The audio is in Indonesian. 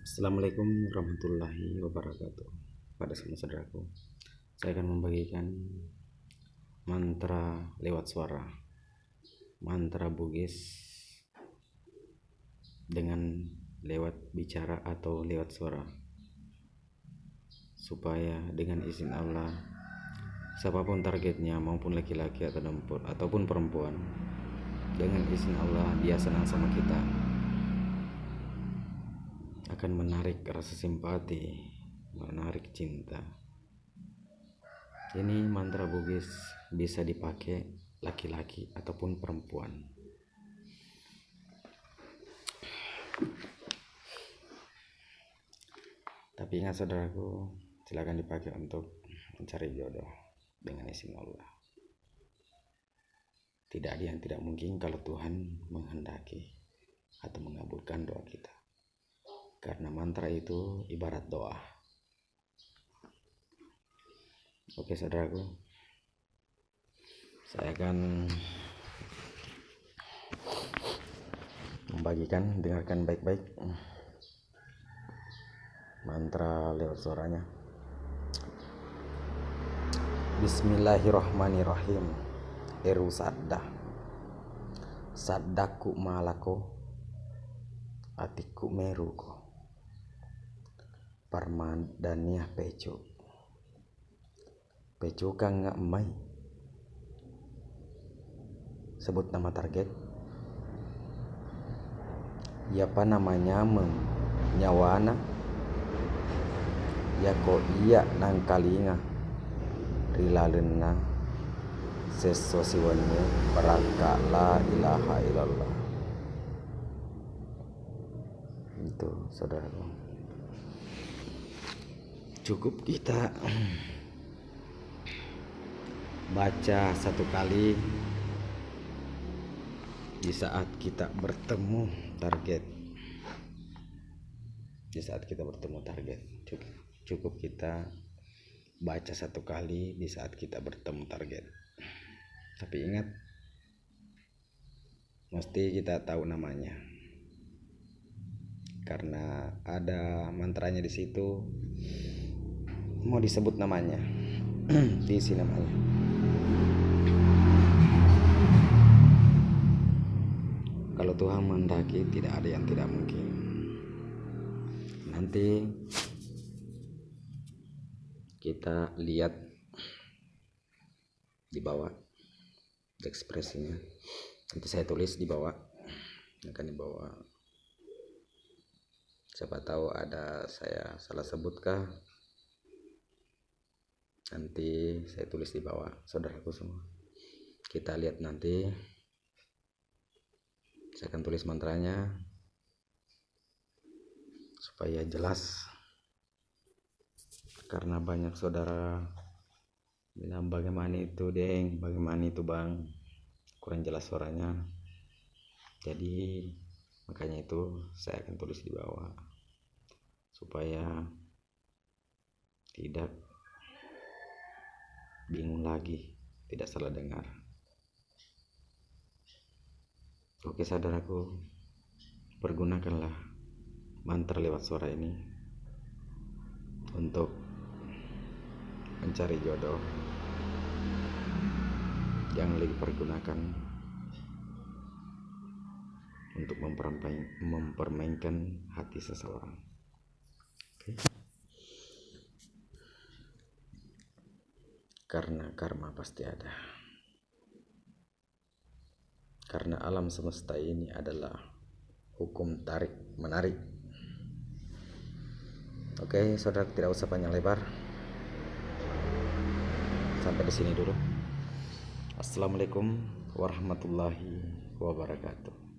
Assalamualaikum warahmatullahi wabarakatuh. Pada semua saudaraku, saya akan membagikan mantra lewat suara, mantra Bugis dengan lewat bicara atau lewat suara, supaya dengan izin Allah, siapapun targetnya maupun laki-laki ataupun perempuan, dengan izin Allah dia senang sama kita, akan menarik rasa simpati, menarik cinta. Ini mantra Bugis bisa dipakai laki-laki ataupun perempuan. Tapi ingat saudaraku, silakan dipakai untuk mencari jodoh dengan izin Allah. Tidak ada yang tidak mungkin kalau Tuhan menghendaki atau mengabulkan doa kita. Karena mantra itu ibarat doa. Oke saudaraku, saya akan membagikan, dengarkan baik-baik mantra lewat suaranya. Bismillahirrahmanirrahim. Eru sadda saddaku malako atiku meruko parmadaniah peco kang nggak mai. Sebut nama target, ya apa namanya nyawana, ya ko iya nang kalinga rilalena sesosiwannya baraka la ilaha illallah. Itu saudaraku, cukup kita baca satu kali di saat kita bertemu target. Cukup kita baca satu kali di saat kita bertemu target. Tapi ingat, mesti kita tahu namanya, karena ada mantranya di situ. Mau disebut namanya, diisi namanya. Kalau Tuhan menghendaki, tidak ada yang tidak mungkin. Nanti kita lihat di bawah ekspresinya. Nanti saya tulis di bawah, akan di bawah. Siapa tahu ada saya salah sebutkah, nanti saya tulis di bawah, saudaraku semua. Kita lihat nanti. Saya akan tulis mantranya supaya jelas, karena banyak saudara bilang bagaimana itu deng, bagaimana itu bang, kurang jelas suaranya. Jadi makanya itu saya akan tulis di bawah supaya tidak bingung lagi, tidak salah dengar. Oke saudaraku, pergunakanlah mantra lewat suara ini untuk mencari jodoh. Jangan lagi pergunakan untuk mempermainkan hati seseorang. Oke? Karena karma pasti ada. Karena alam semesta ini adalah hukum tarik menarik. Oke, saudara, tidak usah panjang lebar. Sampai di sini dulu. Assalamualaikum warahmatullahi wabarakatuh.